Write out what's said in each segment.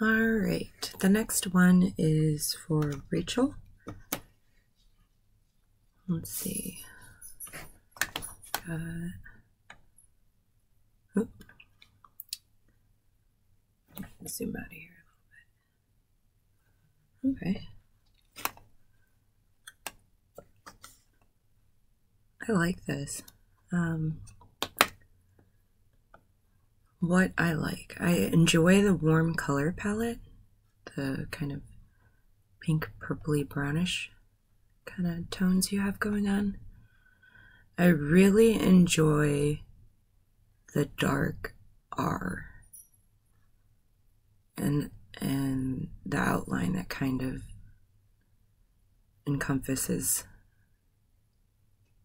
All right, the next one is for Rachel. Let's see. Zoom out of here a little bit. Okay. I like this. What I like, I enjoy the warm color palette, the kind of pink, purpley, brownish kind of tones you have going on. I really enjoy the dark R and the outline that kind of encompasses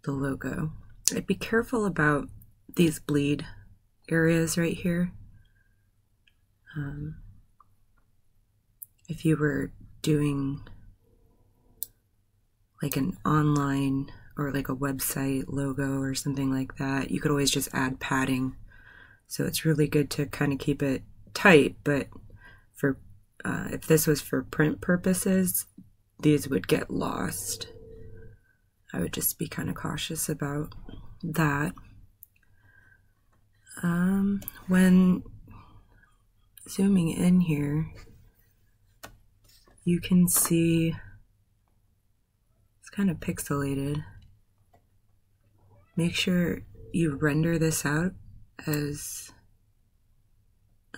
the logo. I'd be careful about these bleed areas right here. If you were doing like an online or like a website logo or something like that, you could always just add padding. So it's really good to kind of keep it tight, but for if this was for print purposes, these would get lost. I would just be kind of cautious about that. When zooming in here, you can see it's kind of pixelated. Make sure you render this out as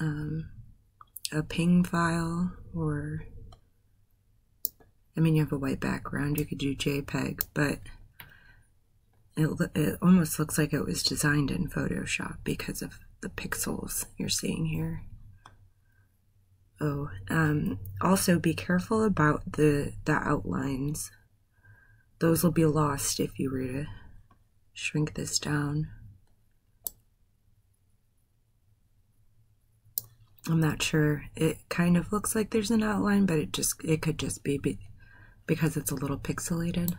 a ping file, or I mean, you have a white background, you could do JPEG, but it almost looks like it was designed in Photoshop because of the pixels you're seeing here. Oh, also be careful about the outlines. Those will be lost if you were to shrink this down. I'm not sure. It kind of looks like there's an outline, but it could just be because it's a little pixelated.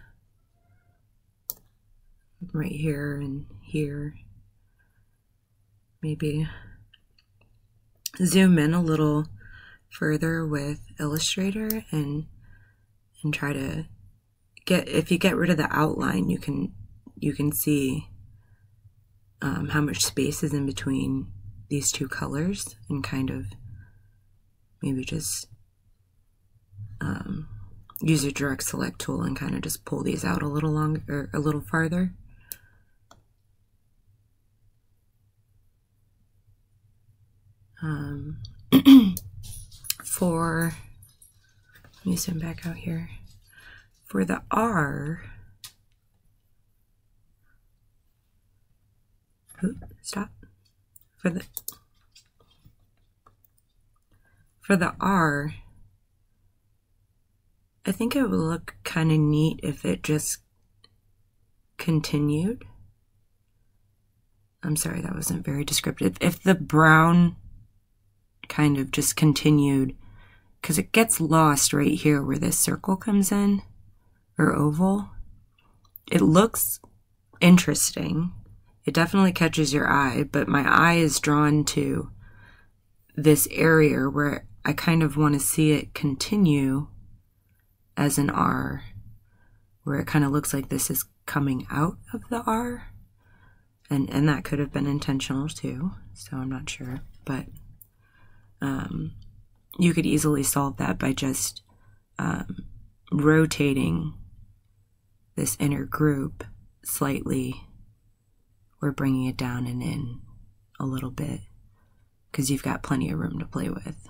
Right here and here. Maybe zoom in a little further with Illustrator and try to if you get rid of the outline, you can see how much space is in between these two colors, and kind of maybe just use your direct select tool and kind of just pull these out a little longer or a little farther. Let me zoom back out here. For the R, stop. For the R, I think it would look kind of neat if it just continued. I'm sorry, that wasn't very descriptive. If the brown kind of just continued, because it gets lost right here where this circle comes in, or oval. It looks interesting. It definitely catches your eye, but my eye is drawn to this area where I kind of want to see it continue as an R, where it kind of looks like this is coming out of the R. And that could have been intentional too, so I'm not sure. But you could easily solve that by just rotating this inner group slightly, or bringing it down and in a little bit, because you've got plenty of room to play with.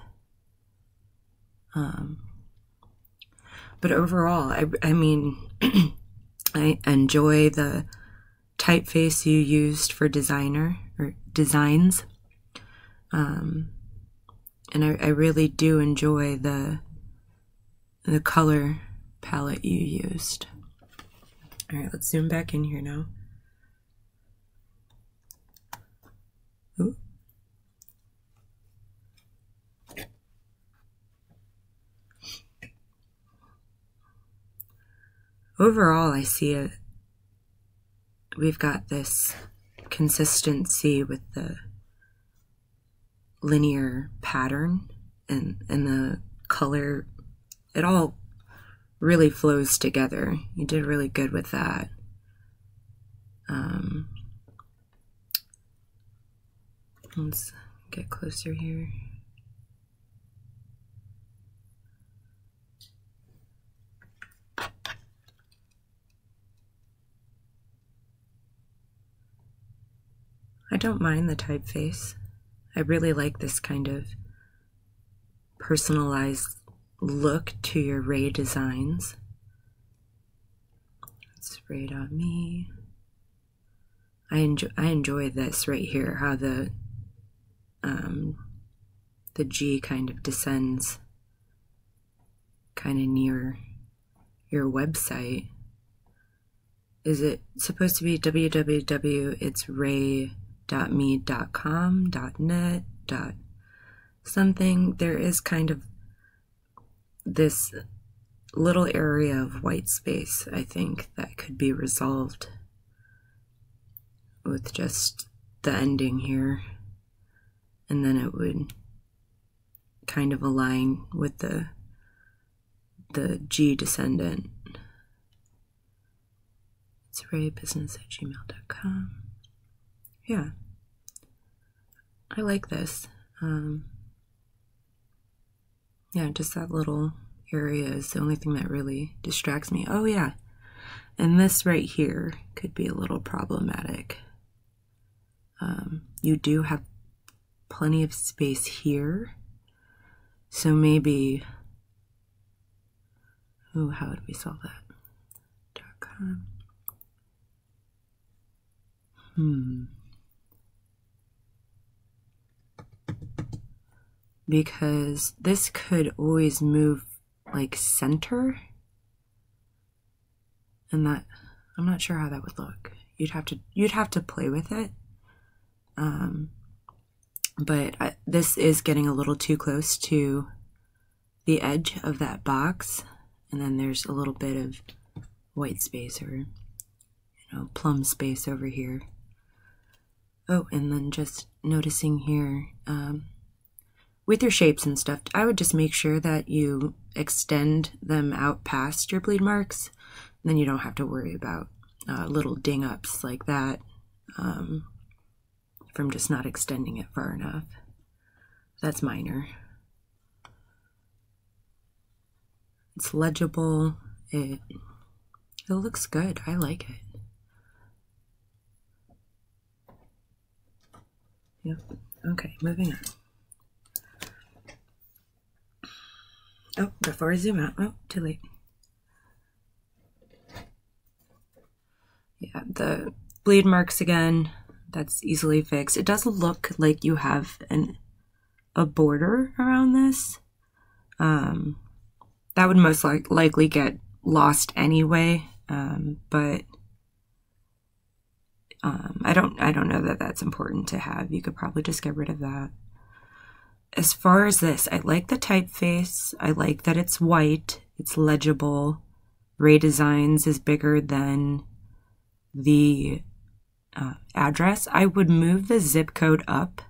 But overall, I mean, I enjoy the typeface you used for designs. And I really do enjoy the color palette you used. All right, let's zoom back in here now. Ooh. Overall, I see it. We've got this consistency with the linear pattern and the color, it all really flows together. You did really good with that. Let's get closer here. I don't mind the typeface. I really like this kind of personalized look to your Ray designs. It's Ray.me. I enjoy this right here, how the G kind of descends kind of near your website. Is it supposed to be www? It's ray.me.com, .net, something. There is kind of this little area of white space, I think, that could be resolved with just the ending here, and then it would kind of align with the G descendant. It's raybusiness@gmail.com. Yeah, I like this. Yeah, just that little area is the only thing that really distracts me. Oh yeah, and this right here could be a little problematic. You do have plenty of space here, so maybe, oh, how would we solve that? .com. Because this could always move like center, and that, I'm not sure how that would look. You'd have to play with it. But this is getting a little too close to the edge of that box, and then there's a little bit of white space, or, you know, plum space over here. Oh, and then just noticing here, with your shapes and stuff, I would just make sure that you extend them out past your bleed marks, and then you don't have to worry about little ding-ups like that from just not extending it far enough. That's minor. It's legible. It looks good. I like it. Yep. Okay, moving on. Oh, before I zoom out. Oh, too late. Yeah, the bleed marks again. That's easily fixed. It doesn't look like you have a border around this. That would most likely get lost anyway. But I don't know that that's important to have. You could probably just get rid of that. As far as this, I like the typeface. I like that it's white. It's legible. Ray Designs is bigger than the address. I would move the zip code up,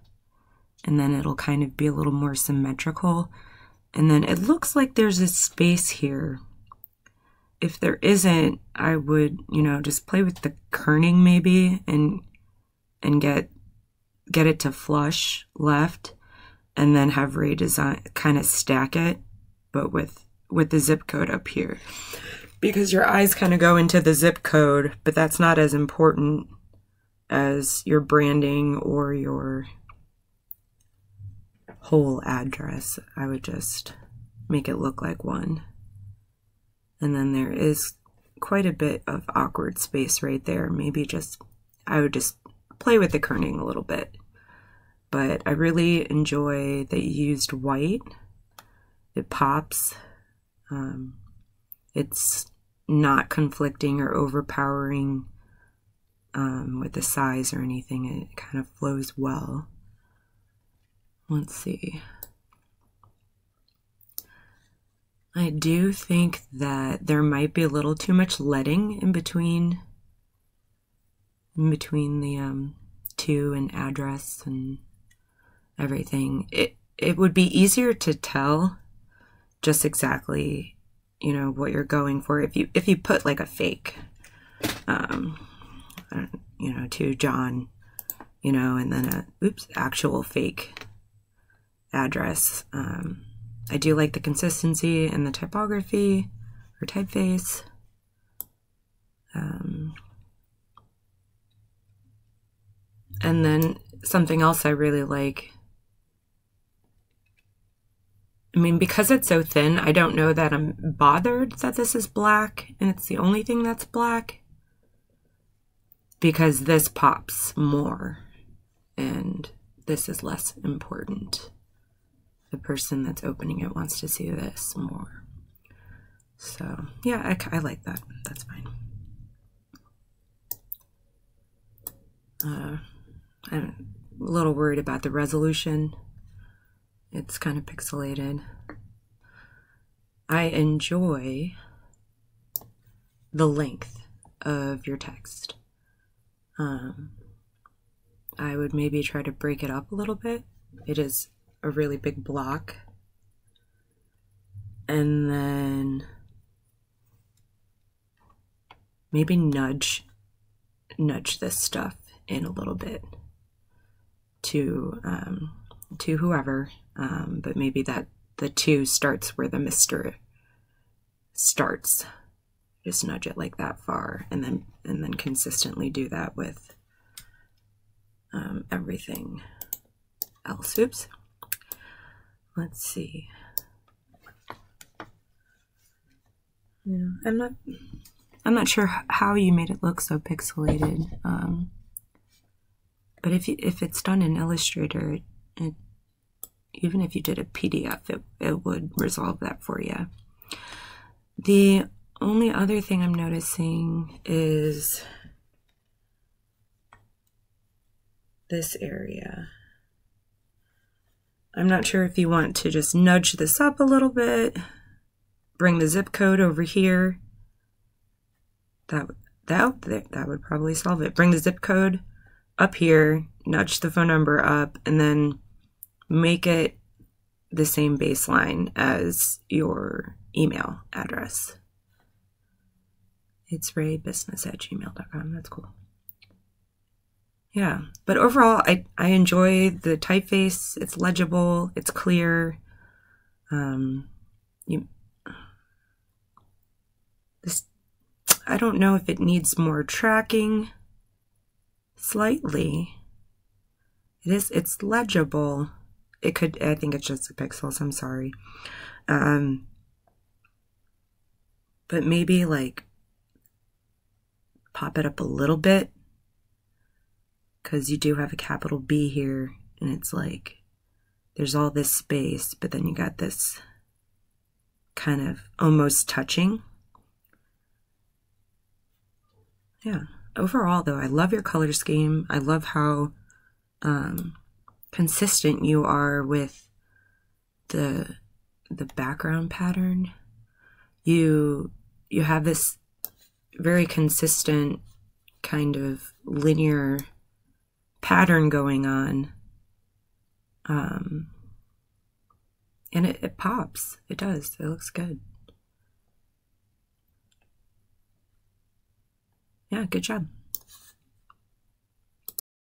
and then it'll kind of be a little more symmetrical. And then it looks like there's a space here. If there isn't, I would, you know, just play with the kerning maybe and get it to flush left, and then have Ray Design kind of stack it, but with the zip code up here. Because your eyes kind of go into the zip code, but that's not as important as your branding or your whole address. I would just make it look like one. And then there is quite a bit of awkward space right there. Maybe I would just play with the kerning a little bit. But I really enjoy that you used white. It pops. It's not conflicting or overpowering with the size or anything. It kind of flows well. Let's see. I do think that there might be a little too much leading in between the to and address and everything. it would be easier to tell just exactly, you know, what you're going for if you put like a fake, you know, to John, you know, and then a actual fake address. I do like the consistency and the typography or typeface. And then something else I really like, I mean, because it's so thin, I don't know that I'm bothered that this is black and it's the only thing that's black, because this pops more and this is less important. The person that's opening it wants to see this more. So yeah, I like that. That's fine. I'm a little worried about the resolution. It's kind of pixelated. I enjoy the length of your text. I would maybe try to break it up a little bit. It is a really big block. And then maybe nudge this stuff in a little bit to whoever, but maybe that the 2 starts where the Mr. starts. Just nudge it like that far, and then consistently do that with everything else. Oops. Let's see. Yeah, I'm not sure how you made it look so pixelated. But if it's done in Illustrator, even if you did a PDF, it would resolve that for you. The only other thing I'm noticing is this area. I'm not sure if you want to just nudge this up a little bit, bring the zip code over here. That would probably solve it. Bring the zip code up here, nudge the phone number up, and then make it the same baseline as your email address. It's raybusiness@gmail.com. That's cool. Yeah, but overall, I enjoy the typeface. It's legible. It's clear. I don't know if it needs more tracking. Slightly. It's legible. It could, I think it's just the pixels, I'm sorry. But maybe like pop it up a little bit, because you do have a capital B here, and it's like there's all this space, but then you got this kind of almost touching. Yeah. Overall, though, I love your color scheme. I love how consistent you are with the background pattern. You have this very consistent kind of linear pattern going on, and it pops. It does. It looks good. Yeah, good job.